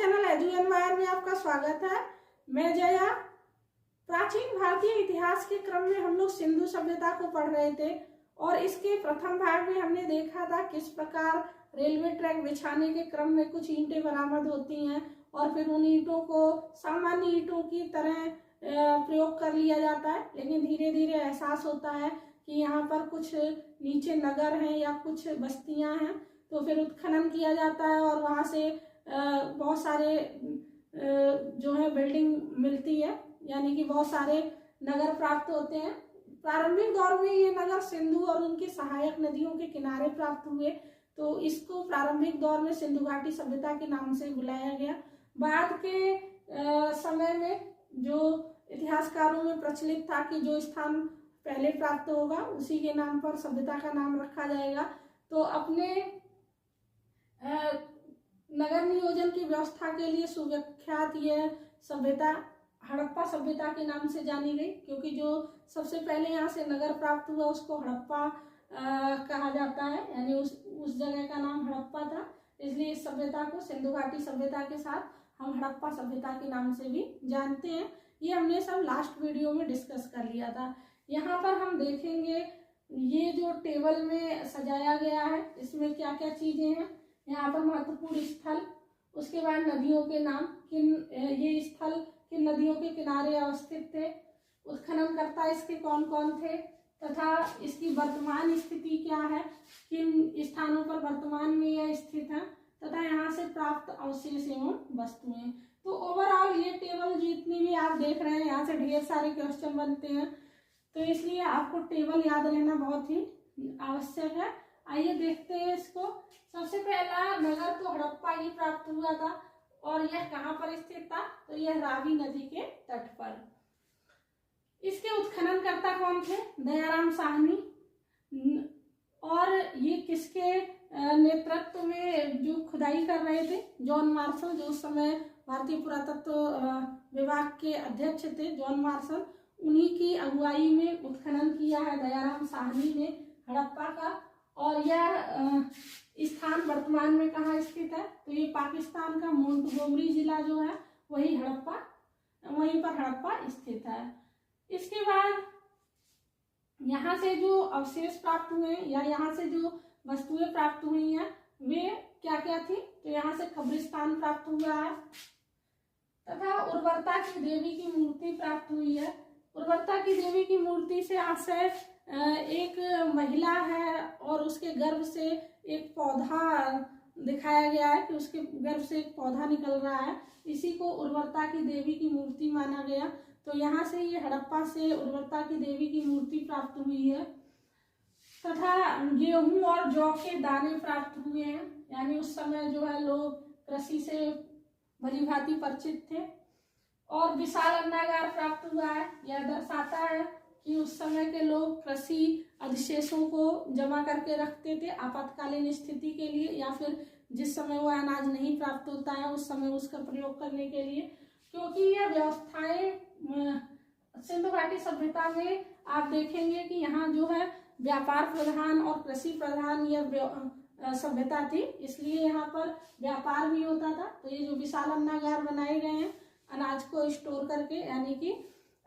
Channel edu एनवायर में आपका स्वागत है। मैं जया। प्राचीन भारतीय इतिहास के क्रम में हम लोग सिंधु सभ्यता को पढ़ रहे थे और इसके प्रथम भाग में हमने देखा था किस प्रकार रेलवे ट्रैक बिछाने के क्रम में कुछ ईंटें बरामद होती हैं और फिर उन ईंटों को सामान्य ईंटों की तरह प्रयोग कर लिया जाता है, लेकिन धीरे धीरे एहसास होता है कि यहाँ पर कुछ नीचे नगर हैं या कुछ बस्तियाँ हैं, तो फिर उत्खनन किया जाता है और वहाँ से बहुत सारे जो है बिल्डिंग मिलती है, यानी कि बहुत सारे नगर प्राप्त होते हैं। प्रारंभिक दौर में ये नगर सिंधु और उनकी सहायक नदियों के किनारे प्राप्त हुए, तो इसको प्रारंभिक दौर में सिंधु घाटी सभ्यता के नाम से बुलाया गया। बाद के समय में जो इतिहासकारों में प्रचलित था कि जो स्थान पहले प्राप्त होगा उसी के नाम पर सभ्यता का नाम रखा जाएगा। तो अपने नगर नियोजन की व्यवस्था के लिए सुविख्यात यह सभ्यता हड़प्पा सभ्यता के नाम से जानी गई, क्योंकि जो सबसे पहले यहाँ से नगर प्राप्त हुआ उसको हड़प्पा कहा जाता है, यानी उस जगह का नाम हड़प्पा था। इसलिए इस सभ्यता को सिंधु घाटी सभ्यता के साथ हम हड़प्पा सभ्यता के नाम से भी जानते हैं। ये हमने सब लास्ट वीडियो में डिस्कस कर लिया था। यहाँ पर हम देखेंगे ये जो टेबल में सजाया गया है इसमें क्या क्या चीजें हैं। यहाँ पर महत्वपूर्ण स्थल, उसके बाद नदियों के नाम, ये स्थल किन नदियों के किनारे अवस्थित थे, उत्खननकर्ता इसके कौन कौन थे तथा इसकी वर्तमान स्थिति क्या है, किन स्थानों पर वर्तमान में यह स्थित है तथा यहाँ से प्राप्त अवशेष एवं वस्तुएं। तो ओवरऑल ये टेबल जितनी भी आप देख रहे हैं यहाँ से ढेर सारे क्वेश्चन बनते हैं, तो इसलिए आपको टेबल याद रहना बहुत ही आवश्यक है। आइए देखते हैं इसको। सबसे पहला नगर तो हड़प्पा ही प्राप्त हुआ था और यह कहाँ पर स्थित था, तो यह रावी नदी के तट पर। इसके उत्खननकर्ता कौन थे, दयाराम साहनी। और ये किसके नेतृत्व में जो खुदाई कर रहे थे, जॉन मार्शल, जो उस समय भारतीय पुरातत्व विभाग के अध्यक्ष थे, जॉन मार्शल, उन्हीं की अगुवाई में उत्खनन किया है दयाराम साहनी ने हड़प्पा का। और यह स्थान वर्तमान में कहाँ स्थित है, तो ये पाकिस्तान का मोंटगोमरी जिला जो है वही हड़प्पा, वहीं पर हड़प्पा स्थित है। इसके बाद यहाँ से जो अवशेष प्राप्त हुए या यहाँ से जो वस्तुएं प्राप्त हुई हैं वे क्या क्या थी, तो यहाँ से कब्रिस्तान प्राप्त हुआ है तथा उर्वरता की देवी की मूर्ति प्राप्त हुई है। उर्वरता की देवी की मूर्ति से आशय एक महिला है और उसके गर्भ से एक पौधा दिखाया गया है कि उसके गर्भ से एक पौधा निकल रहा है, इसी को उर्वरता की देवी की मूर्ति माना गया। तो यहाँ से ये हड़प्पा से उर्वरता की देवी की मूर्ति प्राप्त हुई है तथा गेहूं और जौ के दाने प्राप्त हुए हैं, यानी उस समय जो है लोग कृषि से भली भांति परिचित थे। और विशाल अन्नागार प्राप्त हुआ है, यह दर्शाता है कि उस समय के लोग कृषि अधिशेषों को जमा करके रखते थे आपातकालीन स्थिति के लिए, या फिर जिस समय वह अनाज नहीं प्राप्त होता है उस समय उसका प्रयोग करने के लिए। क्योंकि यह व्यवस्थाएं सिंधु घाटी सभ्यता में आप देखेंगे कि यहाँ जो है व्यापार प्रधान और कृषि प्रधान यह सभ्यता थी, इसलिए यहाँ पर व्यापार भी होता था। तो ये जो विशाल अन्नागार बनाए गए हैं अनाज को स्टोर करके, यानी कि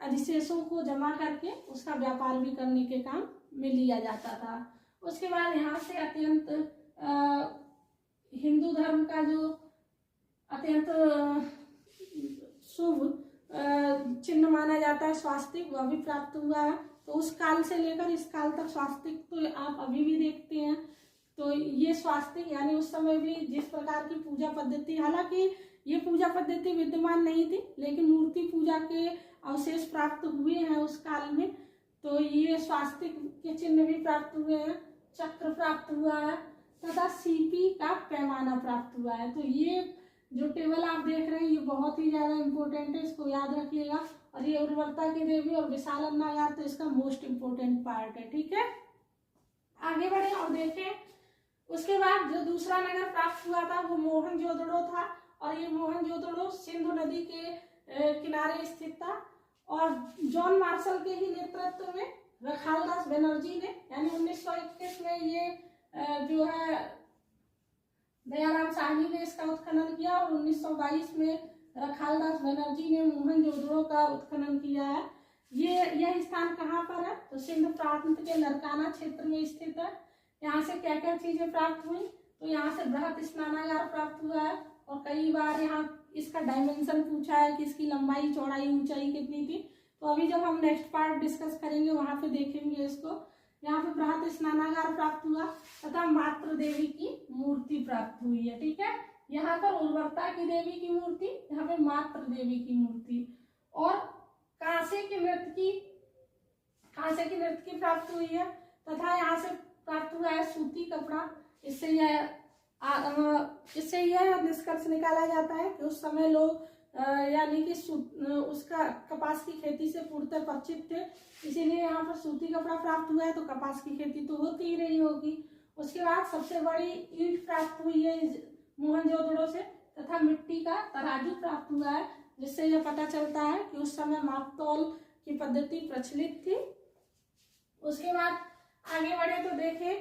अधिशेषों को जमा करके उसका व्यापार भी करने के काम में लिया जाता था। उसके बाद यहाँ से अत्यंत हिंदू धर्म का जो अत्यंत शुभ चिन्ह माना जाता है स्वास्तिक, वह भी प्राप्त हुआ है। तो उस काल से लेकर इस काल तक स्वास्तिक तो आप अभी भी देखते हैं। तो ये स्वास्तिक यानी उस समय भी जिस प्रकार की पूजा पद्धति, हालांकि ये पूजा पद्धति विद्यमान नहीं थी लेकिन मूर्ति पूजा के अवशेष प्राप्त हुए हैं उस काल में, तो ये स्वास्तिक के चिन्ह भी प्राप्त हुए हैं, चक्र प्राप्त हुआ है तथा सीपी का पैमाना प्राप्त हुआ है। तो ये जो टेबल आप देख रहे हैं ये बहुत ही ज्यादा इम्पोर्टेंट है, इसको याद रखिएगा। और ये उर्वरता की देवी और विशाल अन्नागार तो इसका मोस्ट इम्पोर्टेंट पार्ट है, ठीक है। आगे बढ़े और देखें। उसके बाद जो दूसरा नगर प्राप्त हुआ था वो मोहनजोदड़ो था, और ये मोहनजोदड़ो सिंधु नदी के किनारे स्थित था। और जॉन मार्शल के ही नेतृत्व में रखालदास बनर्जी ने, यानी 1921 में ये जो है दयाराम साहनी ने इसका उत्खनन किया और 1922 में रखालदास बनर्जी ने मोहनजोदड़ो का उत्खनन किया है। यह स्थान कहाँ पर है? तो सिंध प्रांत के नरकाना क्षेत्र में स्थित है। यहाँ से क्या क्या चीजें प्राप्त हुई? तो यहाँ से बृहत स्नानागार प्राप्त हुआ है और कई बार यहाँ इसका डायमेंशन पूछा है कि इसकी लंबाई, चौड़ाई, ऊंचाई कितनी थी। तो अभी जब हम नेक्स्ट पार्ट डिस्कस करेंगे वहां पे देखेंगे इसको। यहाँ पे बृहत स्नानागार प्राप्त हुआ तथा मातृ देवी की मूर्ति प्राप्त हुई है। ठीक है, यहाँ पर उर्वरता की देवी की मूर्ति, यहाँ पे मातृ देवी की मूर्ति और कांसे के नृत्य की प्राप्त हुई है तथा यहाँ से प्राप्त हुआ है सूती कपड़ा। इससे यह निष्कर्ष निकाला जाता है कि उस समय लोग यानी कि उसका कपास की खेती से पूर्णतः परिचित थे, इसीलिए यहाँ पर सूती कपड़ा प्राप्त हुआ है। तो कपास की खेती तो होती ही रही होगी। उसके बाद सबसे बड़ी ईंट प्राप्त हुई है मोहनजोदड़ो से तथा मिट्टी का तराजू प्राप्त हुआ है, जिससे यह पता चलता है कि उस समय मापतौल की पद्धति प्रचलित थी। उसके बाद आगे बढ़े तो देखें,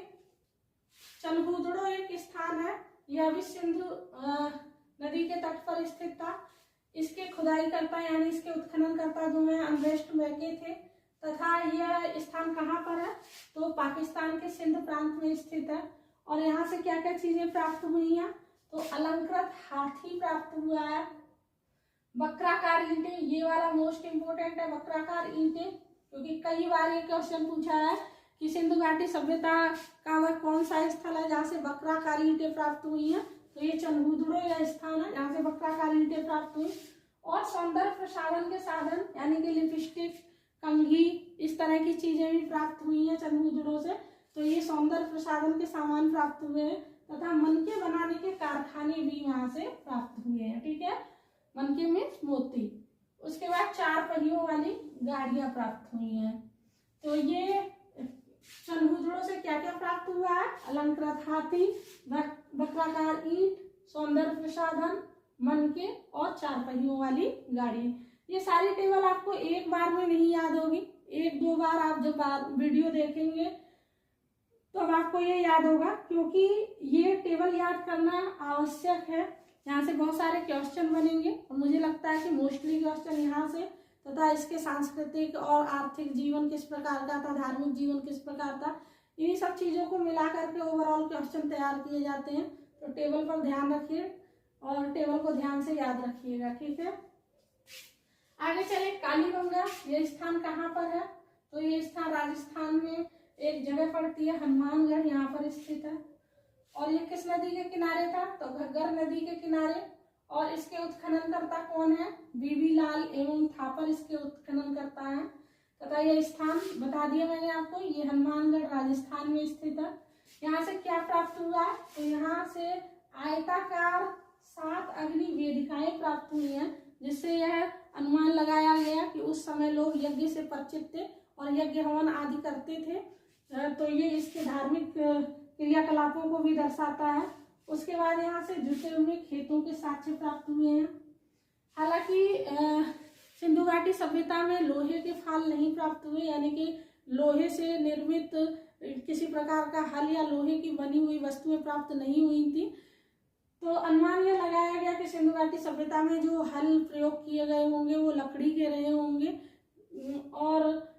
चनहूदड़ो एक स्थान है, यह भी सिंधु नदी के तट पर स्थित था। इसके खुदाई करता यानी इसके उत्खनन करता जो है अनवेस्ट मैके थे तथा यह स्थान कहाँ पर है? तो पाकिस्तान के सिंध प्रांत में स्थित है। और यहाँ से क्या क्या चीजें प्राप्त हुई हैं? तो अलंकृत हाथी प्राप्त हुआ है, वक्राकार ईंटें, ये वाला मोस्ट इंपोर्टेंट है, वक्राकार ईंटें, क्योंकि कई बार ये क्वेश्चन पूछा है कि सिंधु घाटी सभ्यता का वह कौन सा स्थल है जहाँ से वक्राकार ईंटें प्राप्त हुई हैं? तो ये चनहूदड़ो यह स्थान है जहाँ से वक्राकार ईंटें प्राप्त हुई। और सौंदर्य प्रसाधन के साधन यानी कि लिपस्टिक, कंघी, इस तरह की चीजें भी प्राप्त हुई हैं चनहूदड़ो से। तो ये सौंदर्य प्रसाधन के सामान प्राप्त हुए हैं तथा मनके बनाने के कारखाने भी वहां से प्राप्त हुए हैं। ठीक है, मनके में मोती। उसके बाद 4 पहियों वाली गाड़ियां प्राप्त हुई हैं। तो ये चनहूदड़ो से क्या क्या प्राप्त हुआ है? अलंकृत हाथी, वक्राकार ईंट, सौंदर्य प्रसाधन, मनके और 4 पहियों वाली गाड़ी। ये सारी टेबल आपको एक बार में नहीं याद होगी, 1-2 बार आप जब वीडियो देखेंगे तो अब आपको ये याद होगा, क्योंकि ये टेबल याद करना आवश्यक है। यहाँ से बहुत सारे क्वेश्चन बनेंगे और मुझे लगता है कि मोस्टली क्वेश्चन यहाँ से तथा इसके सांस्कृतिक और आर्थिक जीवन किस प्रकार का था, धार्मिक जीवन किस प्रकार था, इन्हीं सब चीज़ों को मिला करके ओवरऑल क्वेश्चन तैयार किए जाते हैं। तो टेबल पर ध्यान रखिए और टेबल को ध्यान से याद रखिएगा। ठीक है, आगे चले। कालीगंगा, ये स्थान कहाँ पर है? तो ये स्थान राजस्थान में एक जगह पड़ती है, हनुमानगढ़ यहाँ पर स्थित है। और ये किस नदी के किनारे था? तो घग्गर नदी के किनारे। और इसके उत्खनन करता कौन है? बीबी लाल एवं थापर इसके उत्खनन करता है तथा यह स्थान बता दिया मैंने आपको, ये हनुमानगढ़ राजस्थान में स्थित है। यहाँ से क्या प्राप्त हुआ? तो यहाँ से आयताकार 7 अग्नि वेदिकाएं प्राप्त हुई हैं, जिससे यह अनुमान लगाया गया कि उस समय लोग यज्ञ से परिचित थे और यज्ञ हवन आदि करते थे। तो ये इसके धार्मिक क्रियाकलापों को भी दर्शाता है। उसके बाद यहाँ से जुटे हुए खेतों के साक्ष्य प्राप्त हुए हैं। हालांकि सिंधु घाटी सभ्यता में लोहे के फाल नहीं प्राप्त हुए, यानी कि लोहे से निर्मित किसी प्रकार का हल या लोहे की बनी हुई वस्तुएं प्राप्त नहीं हुई थी। तो अनुमान यह लगाया गया कि सिंधु घाटी सभ्यता में जो हल प्रयोग किए गए होंगे वो लकड़ी के रहे होंगे। और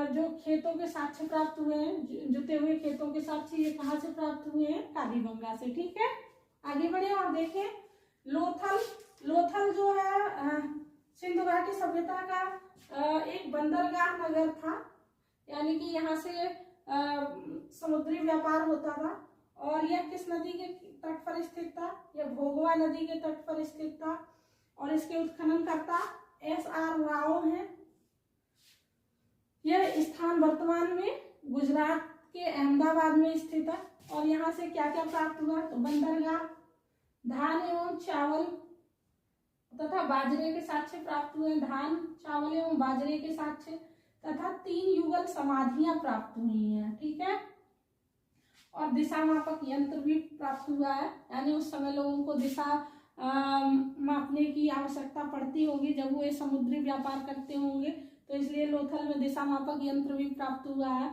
जो खेतों के साक्ष्य प्राप्त हुए हैं, जुते हुए खेतों के साक्ष्य, ये कहाँ से प्राप्त हुए हैं? कालीगंगा से। ठीक है, आगे बढ़े और देखें। लोथल जो है सिंधु घाटी सभ्यता का एक बंदरगाह नगर था, यानी कि यहाँ से समुद्री व्यापार होता था। और यह किस नदी के तट पर स्थित था? यह भोगवा नदी के तट पर स्थित था। और इसके उत्खनन करता SR राव हैं। यह स्थान वर्तमान में गुजरात के अहमदाबाद में स्थित है। और यहाँ से क्या क्या प्राप्त हुआ? तो बंदरगाह, धान एवं चावल तथा बाजरे के साक्ष्य प्राप्त हुए। धान, चावल एवं बाजरे के साक्ष्य तथा 3 युगल समाधियां प्राप्त हुई हैं। ठीक है, और दिशा मापक यंत्र भी प्राप्त हुआ है, यानी उस समय लोगों को दिशा मापने की आवश्यकता पड़ती होगी जब वो समुद्री व्यापार करते होंगे, तो इसलिए लोथल में दिशा मापक यंत्र भी प्राप्त हुआ है।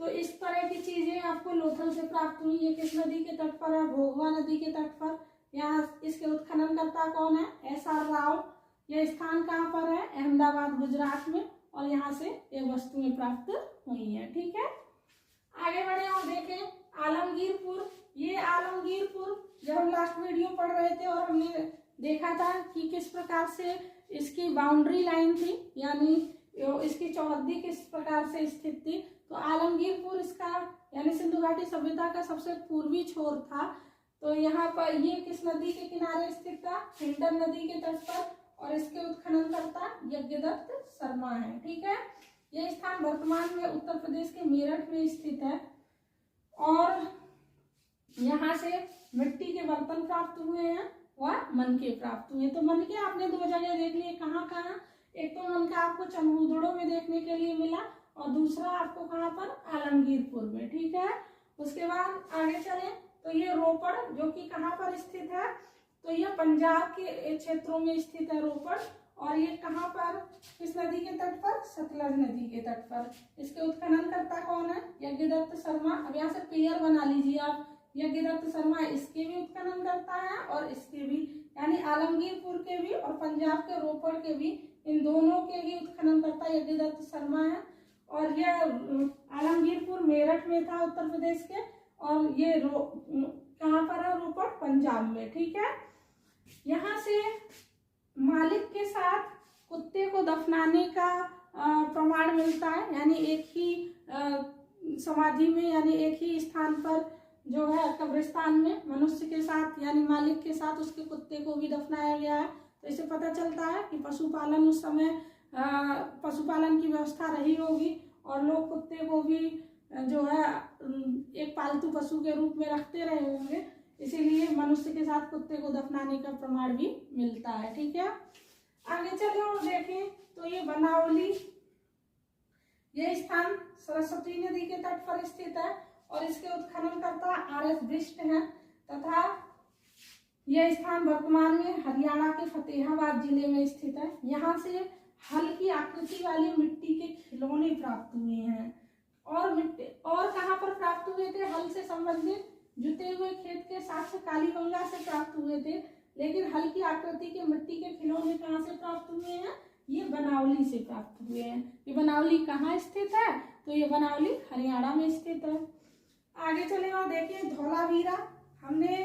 तो इस तरह की चीजें आपको लोथल से प्राप्त हुई। ये किस नदी के तट पर है? भोगवा नदी के तट पर। यहाँ इसके उत्खननकर्ता कौन है? SR राव। यह स्थान कहाँ पर है? अहमदाबाद गुजरात में। और यहाँ से ये वस्तुएं प्राप्त हुई हैं। ठीक है, आगे बढ़े और देखें आलमगीरपुर। ये आलमगीरपुर जब हम लास्ट वीडियो पढ़ रहे थे और हमने देखा था कि किस प्रकार से इसकी बाउंड्री लाइन थी, यानी इसकी चौहद्दी किस प्रकार से स्थित थी। तो आलमगीरपुर इसका यानी सिंधु घाटी सभ्यता का सबसे पूर्वी छोर था। तो यहाँ पर ये किस नदी के किनारे स्थित था? हिंडन नदी के तट पर। और इसके उत्खननकर्ता यज्ञदत्त शर्मा है। ठीक है, यह स्थान वर्तमान में उत्तर प्रदेश के मेरठ में स्थित है। और यहाँ से मिट्टी के बर्तन प्राप्त हुए हैं और मनके प्राप्त हुए। तो मनके आपने दो जगह देख लिए, कहाँ कहाँ? एक तो मनका आपको चमूदड़ों में देखने के लिए मिला और दूसरा आपको कहाँ पर? आलमगीरपुर में। ठीक है, उसके बाद आगे चले तो ये रोपड़ जो कि कहाँ पर स्थित है? तो यह पंजाब के क्षेत्रों में स्थित है रोपड़। और ये कहाँ पर? किस नदी के तट पर? सतलज नदी के तट पर। इसके उत्खननकर्ता कौन है? यज्ञदत्त शर्मा। अब यहाँ से पेयर बना लीजिए आप, यज्ञदत्त शर्मा इसके भी उत्खननकर्ता है और इसके भी, यानी आलमगीरपुर के भी और पंजाब के रोपड़ के भी, इन दोनों के भी उत्खननकर्ता यज्ञदत्त शर्मा है। और यह आलमगीरपुर मेरठ में था उत्तर प्रदेश के, और ये कहाँ पर है? रोपड़ पंजाब में। ठीक है, यहाँ से मालिक के साथ कुत्ते को दफनाने का प्रमाण मिलता है, यानी एक ही समाधि में, यानी एक ही स्थान पर जो है कब्रिस्तान में मनुष्य के साथ यानी मालिक के साथ उसके कुत्ते को भी दफनाया गया है। तो इससे पता चलता है कि पशुपालन उस समय पशुपालन की व्यवस्था रही होगी और लोग कुत्ते को भी जो है एक पालतू पशु के रूप में रखते रहे होंगे, इसीलिए मनुष्य के साथ कुत्ते को दफनाने का प्रमाण भी मिलता है। ठीक है, आगे चले और देखें तो ये बनावली, यह स्थान सरस्वती नदी के तट पर स्थित है और इसके उत्खननकर्ता RS बिष्ट हैं तथा यह स्थान वर्तमान में हरियाणा के फतेहाबाद जिले में स्थित है। यहाँ से हल्की आकृति वाली मिट्टी के खिलौने प्राप्त हुए हैं। और कहाँ पर प्राप्त हुए थे? हल से संबंधित जुते हुए खेत के साथ कालीबंगा से प्राप्त हुए थे। लेकिन हल्की आकृति के मिट्टी के खिलौने कहाँ से प्राप्त हुए हैं? ये बनावली से प्राप्त हुए हैं। ये बनावली कहाँ स्थित है? तो ये बनावली हरियाणा में स्थित है। आगे चले और देखिए धौलावीरा। हमने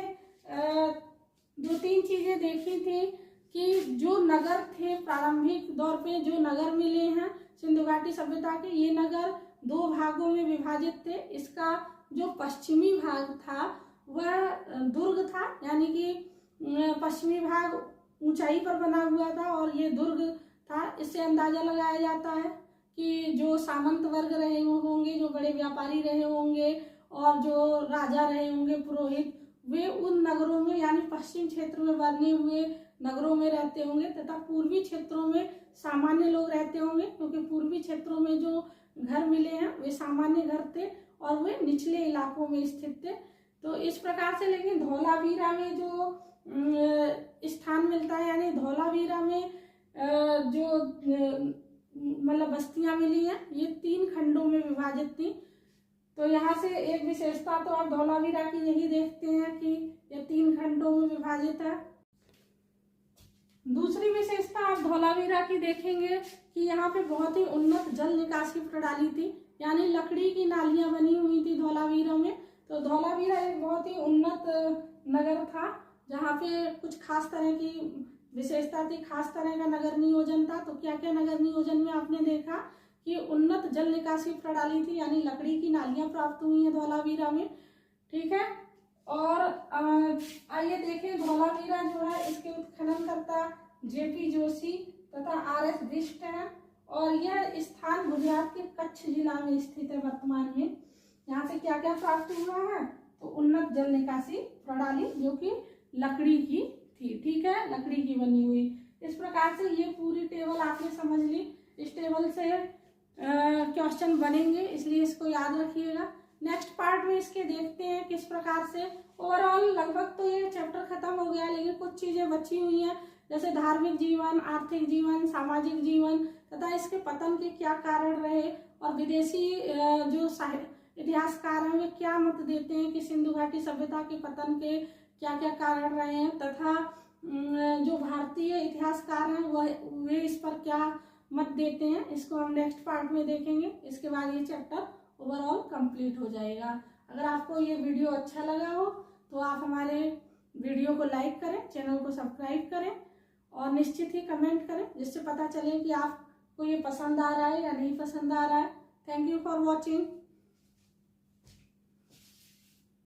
2-3 चीजें देखी थी कि जो नगर थे प्रारंभिक दौर पे, जो नगर मिले हैं सिंधु घाटी सभ्यता के, ये नगर 2 भागों में विभाजित थे। इसका जो पश्चिमी भाग था वह दुर्ग था, यानी कि पश्चिमी भाग ऊंचाई पर बना हुआ था और ये दुर्ग था। इससे अंदाजा लगाया जाता है कि जो सामंत वर्ग रहे होंगे, जो बड़े व्यापारी रहे होंगे और जो राजा रहे होंगे, पुरोहित, वे उन नगरों में यानी पश्चिम क्षेत्र में बने हुए नगरों में रहते होंगे तथा पूर्वी क्षेत्रों में सामान्य लोग रहते होंगे, क्योंकि पूर्वी क्षेत्रों में जो घर मिले हैं वे सामान्य घर थे और वे निचले इलाकों में स्थित थे। तो इस प्रकार से, लेकिन धौलावीरा में जो स्थान मिलता है, यानी धौलावीरा में जो मतलब बस्तियां मिली हैं, ये 3 खंडों में विभाजित थी। तो यहाँ से एक विशेषता तो आप धौलावीरा की यही देखते हैं कि ये 3 खंडों में विभाजित है। दूसरी विशेषता आप धौलावीरा की देखेंगे कि यहाँ पे बहुत ही उन्नत जल निकासी प्रणाली थी, यानी लकड़ी की नालियां बनी हुई थी धौलावीरा में। तो धौलावीरा एक बहुत ही उन्नत नगर था जहाँ पे कुछ खास तरह की विशेषता थी, खास तरह का नगर नियोजन था। तो क्या क्या नगर नियोजन में आपने देखा कि उन्नत जल निकासी प्रणाली थी, यानी लकड़ी की नालियां प्राप्त हुई हैं धौलावीरा में। ठीक है, और आइए देखें धौलावीरा जो है इसके उत्खननकर्ता JP जोशी तथा RS बिष्ट है और यह स्थान गुजरात के कच्छ जिला में स्थित है वर्तमान में। यहाँ से क्या क्या प्राप्त हुआ है? तो उन्नत जल निकासी प्रणाली जो कि लकड़ी की थी। ठीक है, लकड़ी की बनी हुई। इस प्रकार से ये पूरी टेबल आपने समझ ली। इस टेबल से क्वेश्चन बनेंगे, इसलिए इसको याद रखिएगा। नेक्स्ट पार्ट में इसके देखते हैं किस प्रकार से। ओवरऑल लगभग तो ये चैप्टर खत्म हो गया, लेकिन कुछ चीजें बची हुई हैं, जैसे धार्मिक जीवन, आर्थिक जीवन, सामाजिक जीवन तथा इसके पतन के क्या कारण रहे और विदेशी जो इतिहासकार हैं वे क्या मत देते हैं कि सिंधु घाटी सभ्यता के पतन के क्या क्या कारण रहे हैं, तथा जो भारतीय इतिहासकार हैं वे इस पर क्या मत देते हैं, इसको हम नेक्स्ट पार्ट में देखेंगे। इसके बाद ये चैप्टर ओवरऑल कंप्लीट हो जाएगा। अगर आपको ये वीडियो अच्छा लगा हो तो आप हमारे वीडियो को लाइक करें, चैनल को सब्सक्राइब करें और निश्चित ही कमेंट करें, जिससे पता चले कि आपको ये पसंद आ रहा है या नहीं पसंद आ रहा है। Thank you for watching.